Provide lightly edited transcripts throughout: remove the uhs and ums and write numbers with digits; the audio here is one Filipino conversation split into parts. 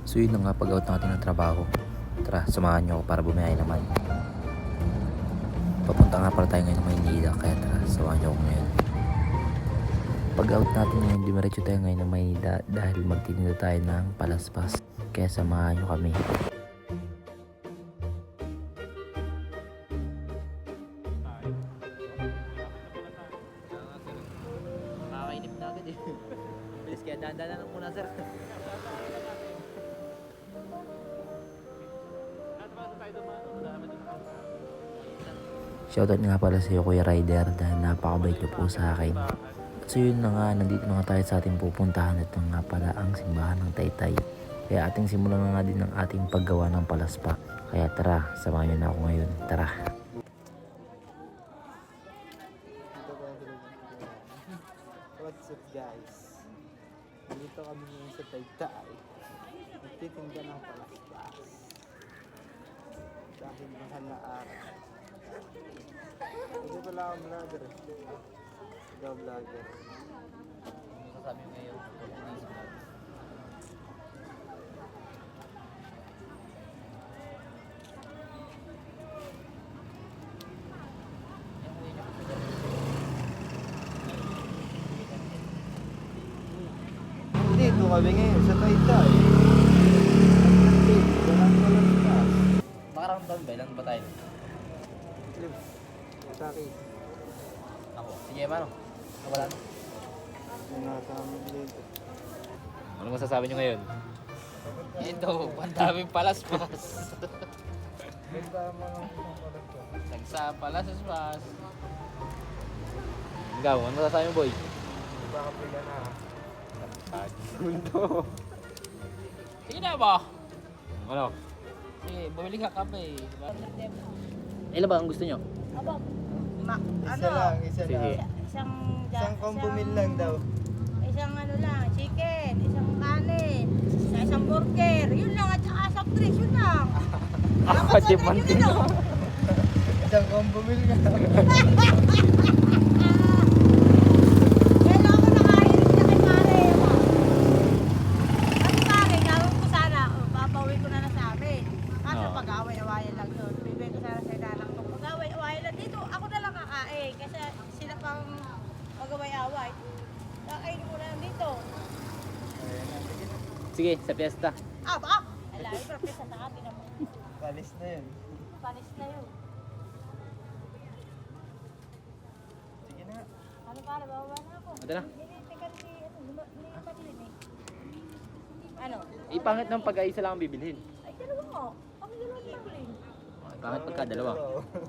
So yun na nga, pag-out natin ng trabaho. Tara, samahan nyo ako para bumiyahe naman. Papunta nga pala tayo ngayon ng Maynila, kaya tara, samahan nyo ako ngayon. Pag-out natin ngayon, dumiretso tayo ngayon ng Maynila dahil magtitinda tayo ng palaspas. Kaya samahan nyo kami. Nakakainip na agad eh. Bilis kaya dahan-dahan lang muna sir. Shoutout nga pala sa iyo Kuya Rider dahil napakabait niyo po sa akin. So yun na nga, nandito na nga tayo sa ating pupuntahan. Ito nga pala ang simbahan ng Taytay. Kaya ating simulan na nga din ang ating paggawa ng palaspa. Kaya tara, samahan niyo na ako ngayon. Tara. What's up guys? Dito kami ngayon sa Taytay. Nagtitinda ng palaspas. Dahil mahal na araw. Hindi pala akong vlogger. Ikaw vlogger. Masasabi mo ngayon, Portuguese vlog. Dito kami ngayon sa Taytay. Walang palaspas. Makaramdam ba? Ilan ba tayo? Sa akin. Ako. Sige, mano. Wala na. Nasa amin dito. Ano masasabi nyo ngayon? Ito, ang daming palaspas. Ganda mo ng palaspas. Nagsapalaspas. Ikaw, ano masasabi mo boy? Di ba kapila na? Sige na ba? Ano? Sige, bumili ka kape. Ilan ba ang gusto nyo? Aba, Isa lang, isa Sige. lang. isang Isang combo meal lang daw. Isang ano lang, chicken, isang kanin, isang burger, yun lang at saka soft drinks, yun lang. Ako, Dapat di sa man drink din. yun, ano? Isang combo meal nga. Kailan ako nakahirit na kay pare, ba? Kasi pare, gawin ko sana, papawi ko na sa amin. Kasi Oo. pag-away-awayan lang yun, bibigay ko sana sa inanak ko. Pag-away-awayan lang dito, ako na lang kakain. Kasi sila pang mag-away-away. Kakainin ko na lang dito. Sige, sa piyesta. Ah, ba? Alay, practice sa atin naman. Kalis na yun. Panis na yun. Sige na. Ano pare, bababa na ako. Ito na. Teka ni Patlin eh. Ano? Ipangit ng pag-aisa lang ang bibilhin. Ay, dalawa ko. Kami dalawa ni Patlin. Pangit pagka dalawa.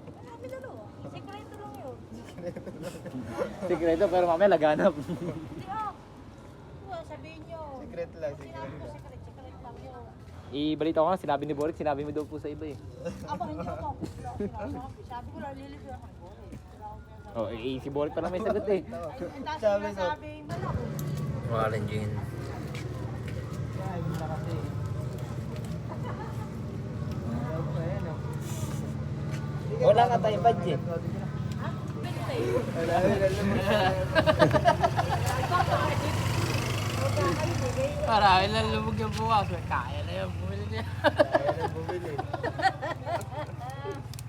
Kami dalawa. Sekreto lang yun. Sikreto pero mamaya laganap. Hindi ah. Sabihin nyo. Secret lang, Sinabi secret ko lang. secret lang yun. Ibalita ko nga, sinabi ni Boris, sinabi mo daw po sa iba eh. Aba, hindi ako. Sabi ko lang, lilipin ako. Oh, si Boris pa lang may sagot eh. Tapos Sabi ko. sinasabi mo lang. Mga Lenjin. Ay, na kasi. Ayaw pa yan, oh. Wala nga tayong budget. Ha? Pwede. Wala, wala naman. Para ilan lumog yung bukas. Kaya na yung bumili niya. Kaya na bumili.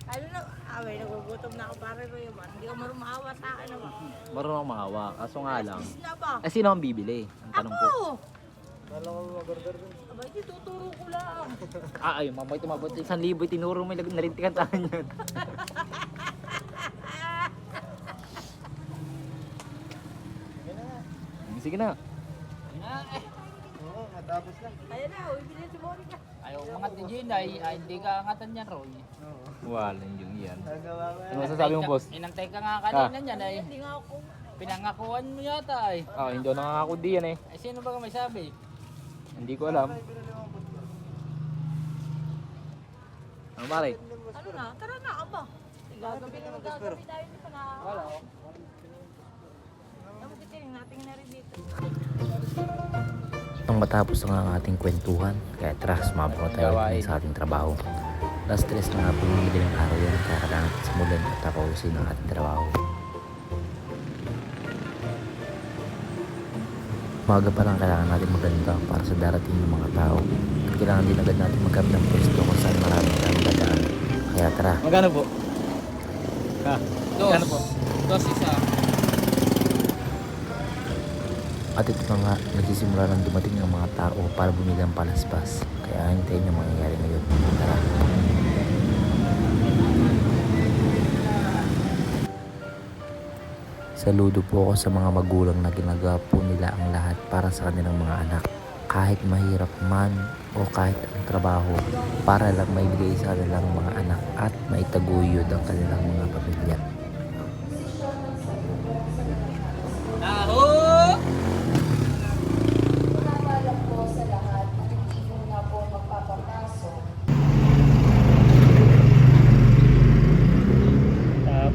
Ano na? Away, nagugutom na ako pare ko yun. Hindi ka marunong maawa sa akin naman. Marunong maawa, kaso nga lang. Is na ba? Eh, sino ang bibili? Ang tanong ko. Ako! Kala ko mag-order dun. Aba, hindi tuturo ko lang. Ay, mamay tumabot 1,000, tinuro mo yung narintikan sa akin yun. Sige na nga. Sige na. Oo, matapos na. Ayan na, bibili si Monica. Ayaw mga tijin ay hindi ka angatan yan, Roy. Oo. Wala yung yan. Nagawa ko Ano yan. masasabi mo, boss? Inantay ka nga kanina niyan ay Hindi nga ako. pinangakuan mo yata ay. Ah, hindi ako nakakako di yan eh. Ay sino ba may sabi? Hindi ko alam. Ay, pinuli mo ang puto. Ano pare? Ano na? Tara na, aba. Gagabi na magagabi tayo dito na. Wala. Titingnan natin na rin dito. Nang matapos na nga ang ating kwentuhan, kaya tara, sumabok na tayo ulit sa ating trabaho. Last stress na nga po yung madaling araw yan, kaya kailangan natin simulan at tapusin ang ating trabaho. Umaga pa lang kailangan natin maganda para sa darating ng mga tao. kailangan din agad natin magkaroon ng pwesto kung saan maraming tayong dadaan. Kaya tara. Magkano po? Ha? Dos. Magkano po? Dos isa. At ito na nga, nagsisimula ng dumating ng mga tao para bumili ng palaspas. Kaya hintayin yung mangyayari ngayon. Tara. Saludo po ako sa mga magulang na ginagawa po nila ang lahat para sa kanilang mga anak. Kahit mahirap man o kahit ang trabaho, para lang maibigay sa kanilang mga anak at maitaguyod ang kanilang mga pamilya. Taho!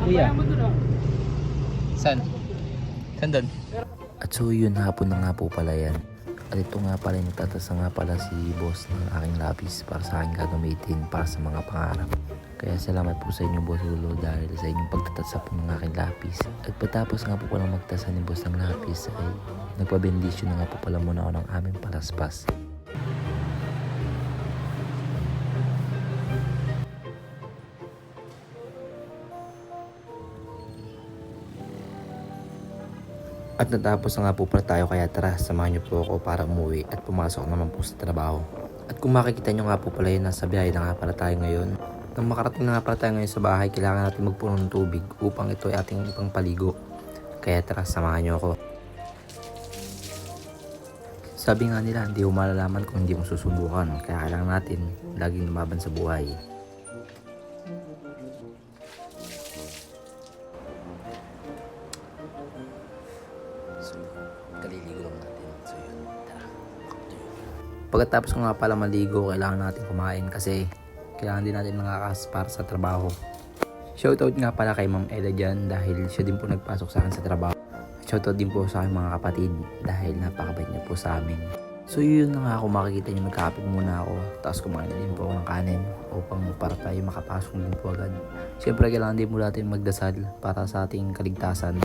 Kuya. San? San doon? At so yun, hapon na nga po pala yan. At ito nga pala, nagtatasa nga pala si boss ng aking lapis para sa aking gagamitin para sa mga pangarap. Kaya salamat po sa inyo, Boss Lolo, dahil sa inyong pagtatasa po ng aking lapis. At patapos nga po pala magtasa ni boss ng lapis ay nagpabendisyon na nga po pala muna ako ng aming palaspas. At natapos na nga po pala tayo, kaya tara, samahan niyo po ako para umuwi at pumasok naman po sa trabaho. At kung makikita niyo nga po pala yun, nasa biyahe na nga pala tayo ngayon. Nang makarating na nga pala tayo ngayon sa bahay, kailangan natin magpuno ng tubig upang ito ay ating ipang paligo. Kaya tara, samahan niyo ako. Sabi nga nila, hindi mo malalaman kung hindi mo susubukan. Kaya kailangan natin laging lumaban sa buhay. So, kaliligo lang natin. So yun, tara. Pagkatapos ko nga pala maligo, kailangan natin kumain kasi kailangan din natin nangakas para sa trabaho. Shoutout nga pala kay Ma'am Ella dyan dahil siya din po nagpasok sa akin sa trabaho. Shoutout din po sa aking mga kapatid dahil napakabait niya po sa amin. So yun na nga, kung makikita niyo, magkakapit muna ako. Tapos kumain na din po ako ng kanin upang para tayo makapasok din po agad. Siyempre kailangan din po natin magdasal para sa ating kaligtasan.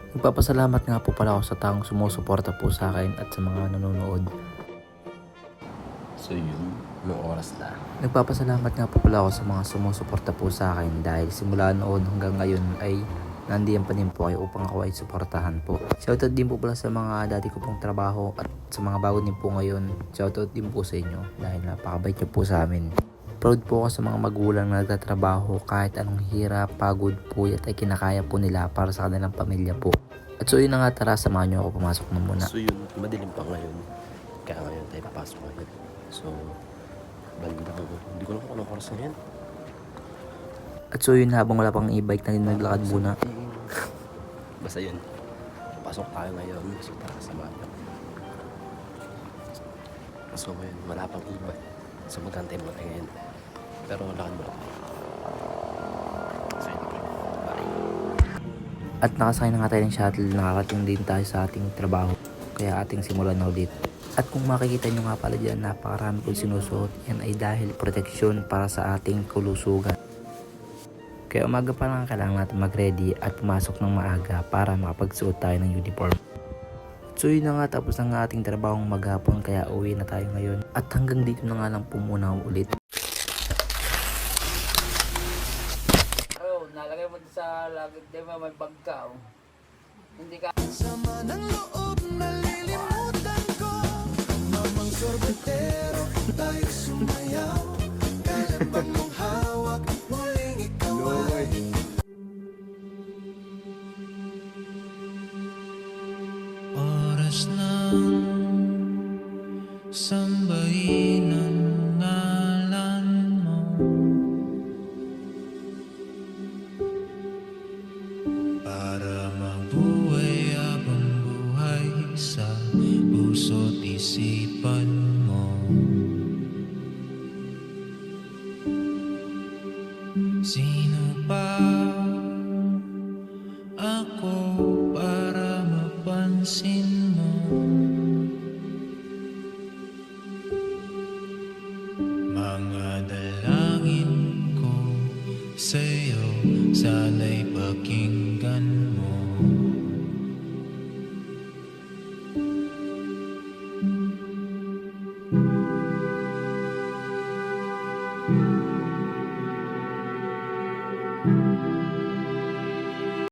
Nagpapasalamat nga po pala ako sa taong sumusuporta po sa akin at sa mga nanonood. So yun, noong oras na. Nagpapasalamat nga po pala ako sa mga sumusuporta po sa akin dahil simula noon hanggang ngayon ay nandiyan pa din po kayo upang ako ay suportahan po. Shoutout din po pala sa mga dati ko pong trabaho at sa mga bago din po ngayon. Shoutout din po sa inyo dahil napakabait niyo po sa amin. Proud po ako sa mga magulang na nagtatrabaho kahit anong hirap, pagod, puyat ay kinakaya po nila para sa kanilang pamilya po. At so yun na nga, tara, samahan niyo ako, pumasok na muna. So yun, madilim pa ngayon. Kaya ngayon tayo papasok agad. So, banda ko. Hindi ko lang kung anong oras na yan. At so yun, habang wala pang e-bike na naglakad muna. Basta yun. Pasok tayo ngayon. So tara, samahan niyo. So ngayon, wala pang iba. So magantay mo tayo ngayon. Pero lakad mo lang tayo. So yun, bye. At nakasakay na nga tayo ng shuttle, nakakating din tayo sa ating trabaho. Kaya ating simulan na ulit. At kung makikita nyo nga pala dyan, napakarami kong sinusuot. Yan ay dahil proteksyon para sa ating kulusugan. Kaya umaga pa lang kailangan natin mag-ready at pumasok ng maaga para makapagsuot tayo ng uniform. So yun na nga, tapos na nga ating trabahong maghapon, kaya uwi na tayo ngayon. At hanggang dito na nga lang po muna ulit. Oh, nalagay mo sa lagit, di ba may bag ka, oh. Hindi ka... Sama ng loob, nalilimutan ko. Mamang sorbetero, tayo sumayaw. Kailan ba mong hawak, muling ikaw ay oras ng sambahin ang ngalan mo. Para mabuhay habang buhay sa puso't isipan mo. Sino pa ako para mapansin mo? Mga dalangin ko sa'yo, sana'y pakinggan mo. ko